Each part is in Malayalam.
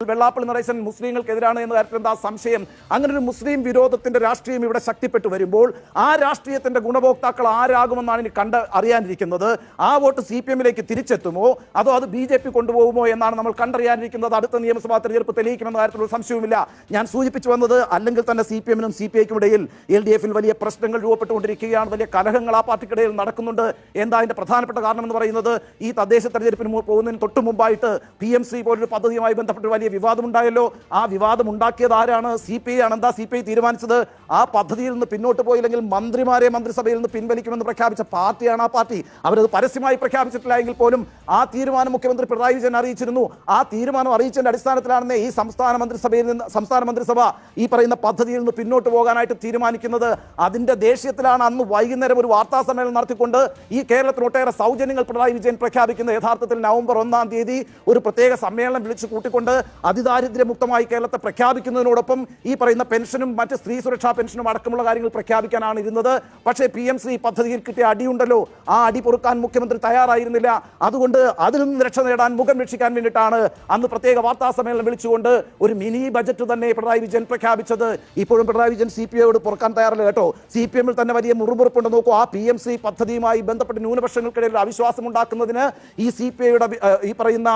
വെള്ളാപ്പള്ളി നടേശൻ മുസ്ലിങ്ങൾക്കെതിരാണ് എന്ന കാര്യത്തിൽ എന്താ സംശയം? അങ്ങനെ ഒരു മുസ്ലിം വിരോധത്തിന്റെ രാഷ്ട്രീയം ഇവിടെ ശക്തിപ്പെട്ടു വരുമ്പോൾ ആ രാഷ്ട്രീയത്തിന്റെ ഗുണഭോക്താക്കൾ ആരാകുമെന്നാണ് ഇനി അറിയാനിരിക്കുന്നത്. ആ വോട്ട് CPM-ലേക്ക് തിരിച്ചെത്തുമോ അതോ അത് BJP കൊണ്ടുപോകുമോ എന്നാണ് നമ്മൾ കണ്ടറിയാനിരിക്കുന്നത്. അടുത്ത നിയമസഭാ തെരഞ്ഞെടുപ്പ് തെളിയിക്കുമെന്ന കാര്യത്തിലുള്ള സംശയവുമില്ല. ഞാൻ സൂചിപ്പിച്ചു വന്നത് അല്ലെങ്കിൽ തന്നെ CPM-നും CPI-ക്കും ഇടയിൽ LDF-ൽ വലിയ പ്രശ്നങ്ങൾ രൂപപ്പെട്ടുകൊണ്ടിരിക്കുകയാണ്. വലിയ കലഹങ്ങൾ ആ പാർട്ടിക്കിടയിൽ നടക്കുന്നുണ്ട്. എന്താ അതിന്റെ പ്രധാനപ്പെട്ട കാരണം എന്ന് പറയുന്നത്, ഈ തദ്ദേശ തെരഞ്ഞെടുപ്പിന് പോകുന്നതിന് തൊട്ട് മുമ്പായിട്ട് PMC പോലൊരു പദ്ധതിയുമായി ബന്ധപ്പെട്ട് വലിയ വിവാദമുണ്ടായല്ലോ. ആ വിവാദം ഉണ്ടാക്കിയത് ആരാണ്? CPI ആണ്. എന്താ CPI തീരുമാനിച്ചത്? ആ പദ്ധതിയിൽ നിന്ന് പിന്നോട്ട് പോയില്ലെങ്കിൽ മന്ത്രിമാരെ മന്ത്രിസഭയിൽ നിന്ന് പിൻവലിക്കുമെന്ന് പ്രഖ്യാപിച്ച പാർട്ടിയാണ് ആ പാർട്ടി. അവരത് പരസ്യമായി പ്രഖ്യാപിച്ചിട്ടില്ല എങ്കിൽ പോലും ആ തീരുമാനം മുഖ്യമന്ത്രി പിണറായി വിജയൻ അറിയിച്ചിരുന്നു. ആ തീരുമാനം അറിയിച്ചതിന്റെ അടിസ്ഥാനത്തിലാണ് ഈ സംസ്ഥാന മന്ത്രിസഭ ഈ പറയുന്ന പദ്ധതിയിൽ നിന്ന് പിന്നോട്ട് പോകാനായിട്ട് തീരുമാനിക്കുന്നത്. അതിന്റെ ദേഷ്യത്തിലാണ് അന്ന് വൈകുന്നേരം ഒരു വാർത്താ സമ്മേളനം നടത്തിക്കൊണ്ട് ഈ കേരളത്തിൽ ഒട്ടേറെ സൗജന്യങ്ങൾ പിണറായി വിജയൻ പ്രഖ്യാപിക്കുന്നത്. യഥാർത്ഥത്തിൽ നവംബർ 1-ാം തീയതി ഒരു പ്രത്യേക സമ്മേളനം വിളിച്ചു കൂട്ടിക്കൊണ്ട് അതിദാരിദ്ര്യമുക്തമായി കേരളത്തെ പ്രഖ്യാപിക്കുന്നതിനോടൊപ്പം ഈ പറയുന്ന പെൻഷനും മറ്റ് സ്ത്രീ സുരക്ഷാ പെൻഷനും അടക്കമുള്ള കാര്യങ്ങൾ പ്രഖ്യാപിക്കാനാണ് ഇരുന്നത്. പക്ഷേ PMC പദ്ധതിയിൽ കിട്ടിയ അടിയുണ്ടല്ലോ, ആ അടി പൊറുക്കാൻ മുഖ്യമന്ത്രി തയ്യാറായിരുന്നില്ല. അതുകൊണ്ട് അതിൽ നിന്ന് രക്ഷ നേടാൻ, മുഖം രക്ഷിക്കാൻ വേണ്ടിയിട്ടാണ് അന്ന് പ്രത്യേക വാർത്താ സമ്മേളനം വിളിച്ചുകൊണ്ട് ഒരു മിനി ബജറ്റ് തന്നെ പിണറായി വിജയൻ പ്രഖ്യാപിച്ചത്. ഇപ്പോഴും പിണറായി വിജയൻ CPI-യോട് പൊറുക്കാൻ തയ്യാറല്ല കേട്ടോ. CPM-ൽ തന്നെ വലിയ മുറുമുറുപ്പുണ്ട്. നോക്കൂ, ആ PMC പദ്ധതിയുമായി ബന്ധപ്പെട്ട് ന്യൂനപക്ഷങ്ങൾക്കിടയിൽ അവിശ്വാസം ഉണ്ടാക്കുന്നതിന് ഈ CPI-യുടെ ഈ പറയുന്ന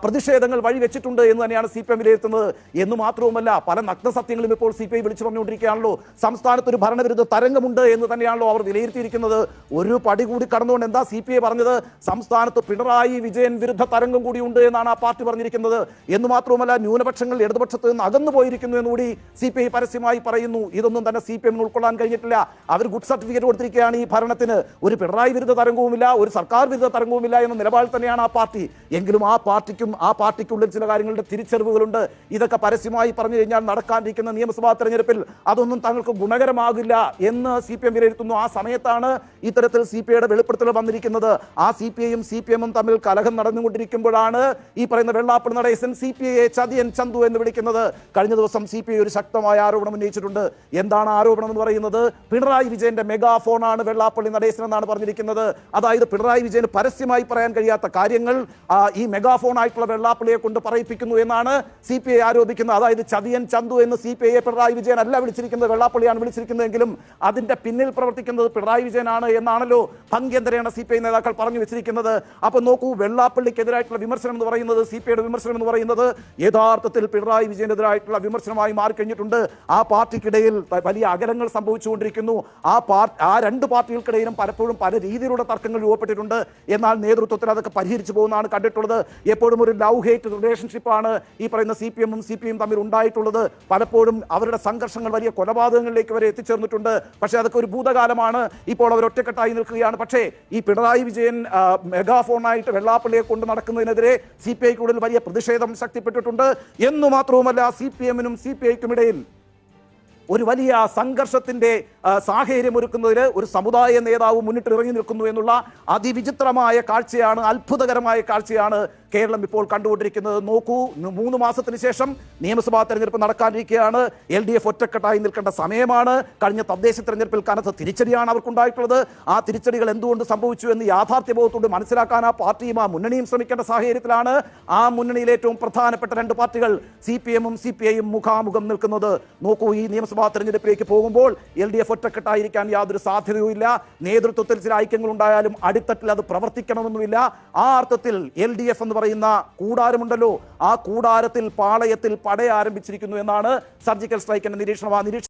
പ്രതിഷേധങ്ങൾ വഴിവെച്ചിട്ടുണ്ട് എന്ന് തന്നെയാണ് CPM വിലയിരുത്തുന്നത്. എന്ന് മാത്രവുമല്ല, പല നഗ്നസത്യങ്ങളും ഇപ്പോൾ CPI വിളിച്ചു പറഞ്ഞുകൊണ്ടിരിക്കുകയാണല്ലോ. സംസ്ഥാനത്ത് ഒരു ഭരണവിരുദ്ധ തരംഗമുണ്ട് എന്ന് തന്നെയാണല്ലോ അവർ വിലയിരുത്തിയിരിക്കുന്നത്. ഒരു പടി കൂടി കടന്നുകൊണ്ട് എന്താ CPI പറഞ്ഞത്? സംസ്ഥാനത്ത് പിണറായി വിജയൻ വിരുദ്ധ തരംഗം കൂടിയുണ്ട് എന്നാണ് ആ പാർട്ടി പറഞ്ഞിരിക്കുന്നത്. എന്ന് മാത്രവുമല്ല, ന്യൂനപക്ഷങ്ങൾ ഇടതുപക്ഷത്ത് നിന്ന് അകന്നു പോയിരിക്കുന്നു എന്നുകൂടി CPI പരസ്യമായി പറയുന്നു. ഇതൊന്നും തന്നെ CPM-ന് ഉൾക്കൊള്ളാൻ കഴിഞ്ഞിട്ടില്ല. അവർ ഗുഡ് സർട്ടിഫിക്കറ്റ് കൊടുത്തിരിക്കുകയാണ് ഈ ഭരണത്തിന്. ഒരു പിണറായി വിരുദ്ധ തരംഗവുമില്ല, ഒരു സർക്കാർ വിരുദ്ധ തരംഗവുമില്ല എന്ന നിലപാടിൽ തന്നെയാണ് ആ പാർട്ടി. എങ്കിലും ആ പാർട്ടിക്കുള്ളിൽ ചില കാര്യങ്ങളുടെ തിരിച്ചറിവുകളുണ്ട്. ഇതൊക്കെ പരസ്യമായി പറഞ്ഞു കഴിഞ്ഞാൽ നടക്കാനിരിക്കുന്ന നിയമസഭാ തെരഞ്ഞെടുപ്പിൽ അതൊന്നും തങ്ങൾക്ക് ഗുണകരമാകില്ല എന്ന് CPM വിലയിരുത്തുന്നു. ആ സമയത്താണ് ഇത്തരത്തിൽ CPI-യുടെ വെളിപ്പെടുത്തൽ വന്നിരിക്കുന്നത്. ആ CPI-യും CPM-ഉം തമ്മിൽ കലഹം നടന്നുകൊണ്ടിരിക്കുമ്പോഴാണ് ഈ പറയുന്ന വെള്ളാപ്പള്ളി നടേശൻ CPI-യെ ചതിയൻ ചന്തു എന്ന് വിളിക്കുന്നത്. കഴിഞ്ഞ ദിവസം CPI ഒരു ശക്തമായ ആരോപണം ഉന്നയിച്ചിട്ടുണ്ട്. എന്താണ് ആരോപണം എന്ന് പറയുന്നത്? പിണറായി വിജയന്റെ മെഗാഫോണാണ് വെള്ളാപ്പള്ളി നടേശൻ എന്നാണ് പറഞ്ഞിരിക്കുന്നത്. അതായത് പിണറായി വിജയന് പരസ്യമായി പറയാൻ കഴിയാത്ത കാര്യങ്ങൾ ഈ മെഗാഫോൺ ആയിട്ടുള്ള വെള്ളാപ്പള്ളിയെ കൊണ്ട് പറയിപ്പിക്കുന്നു എന്നാണ് CPI ആരോപിക്കുന്നത്. അതായത് ചതിയൻ ചന്തു എന്ന് CPI-യെ പിണറായി വിജയൻ അല്ല വിളിച്ചിരിക്കുന്നത്, വെള്ളാപ്പള്ളിയാണ് വിളിച്ചിരിക്കുന്നതെങ്കിലും അതിന്റെ പിന്നിൽ പ്രവർത്തിക്കുന്നത് പിണറായി വിജയനാണ് എന്നാണല്ലോ ഭംഗ്യന്തരേണ CPI നേതാക്കൾ പറഞ്ഞു വെച്ചിരിക്കുന്നത്. അപ്പൊ നോക്കൂ, വെള്ളാപ്പള്ളിക്കെതിരായിട്ടുള്ള വിമർശനം എന്ന് പറയുന്നത്, CPI-യുടെ വിമർശനം എന്ന് പറയുന്നത് യഥാർത്ഥത്തിൽ പിണറായി വിജയനെതിരായിട്ടുള്ള വിമർശനമായി മാറിക്കഴിഞ്ഞിട്ടുണ്ട്. ആ പാർട്ടിക്കിടയിൽ വലിയ അകലങ്ങൾ സംഭവിച്ചുകൊണ്ടിരിക്കുന്നു. ആ രണ്ട് പാർട്ടികൾക്കിടയിലും പലപ്പോഴും പല രീതിയിലുള്ള തർക്കങ്ങൾ രൂപപ്പെട്ടിട്ടുണ്ട്. എന്നാൽ നേതൃത്വത്തിൽ അതൊക്കെ പരിഹരിച്ചു പോകുന്നതാണ് കണ്ടിട്ടുള്ളത്. എപ്പോഴും ഒരു ലവ് ഹേറ്റ് റിലേഷൻഷിപ്പാണ് ഈ പറയുന്ന CPM-ഉം CPI-യും തമ്മിൽ ഉണ്ടായിട്ടുള്ളത്. പലപ്പോഴും അവരുടെ സംഘർഷങ്ങൾ വലിയ കൊലപാതകങ്ങളിലേക്ക് വരെ എത്തിച്ചേർന്നിട്ടുണ്ട്. പക്ഷേ അതൊക്കെ ഒരു ഭൂതകാലമാണ്. ഇപ്പോൾ അവർ ഒറ്റക്കെട്ടായി നിൽക്കുകയാണ്. പക്ഷേ ഈ പിണറായി വിജയൻ മെഗാഫോണായിട്ട് വെള്ളാപ്പള്ളിയെ കൊണ്ട് നടക്കുന്നതിനെതിരെ CPI-ക്കുള്ളിൽ വലിയ പ്രതിഷേധം ശക്തിപ്പെട്ടിട്ടുണ്ട്. എന്നു മാത്രവുമല്ല, CPM-നും CPI-ക്കും ഇടയിൽ ഒരു വലിയ സംഘർഷത്തിന്റെ സാഹചര്യം ഒരുക്കുന്നതിന് ഒരു സമുദായ നേതാവ് മുന്നിട്ട് ഇറങ്ങി നിൽക്കുന്നു എന്നുള്ള അതിവിചിത്രമായ കാഴ്ചയാണ്, അത്ഭുതകരമായ കാഴ്ചയാണ് കേരളം ഇപ്പോൾ കണ്ടുകൊണ്ടിരിക്കുന്നത്. നോക്കൂ, 3 മാസത്തിന് ശേഷം നിയമസഭാ തെരഞ്ഞെടുപ്പ് നടക്കാനിരിക്കുകയാണ്. LDF ഒറ്റക്കെട്ടായി നിൽക്കേണ്ട സമയമാണ്. കഴിഞ്ഞ തദ്ദേശ തെരഞ്ഞെടുപ്പിൽ കനത്ത തിരിച്ചടിയാണ് അവർക്കുണ്ടായിട്ടുള്ളത്. ആ തിരിച്ചടികൾ എന്തുകൊണ്ട് സംഭവിച്ചു എന്ന് യാഥാർത്ഥ്യബോധത്തോട് മനസ്സിലാക്കാൻ ആ പാർട്ടിയും ആ മുന്നണിയും ശ്രമിക്കേണ്ട സാഹചര്യത്തിലാണ് ആ മുന്നണിയിലെ ഏറ്റവും പ്രധാനപ്പെട്ട രണ്ട് പാർട്ടികൾ CPM-ഉം CPI-യും മുഖാമുഖം നിൽക്കുന്നത്. നോക്കൂ, ഈ നിയമസഭാ തെരഞ്ഞെടുപ്പിലേക്ക് പോകുമ്പോൾ LDF ഒറ്റക്കെട്ടായിരിക്കാൻ യാതൊരു സാധ്യതയുമില്ല. നേതൃത്വത്തിൽ ചില ഐക്യങ്ങൾ ഉണ്ടായാലും അടിത്തട്ടിൽ അത് പ്രവർത്തിക്കണമെന്നുമില്ല. ആ അർത്ഥത്തിൽ LDF എന്ന് പറയുന്ന കൂടാരമുണ്ടല്ലോ, ആ കൂടാരത്തിൽ പാളയത്തിൽ പട ആരംഭിച്ചിരിക്കുന്നു എന്നാണ് സർജിക്കൽ സ്ട്രൈക്കിന്റെ നിരീക്ഷണം.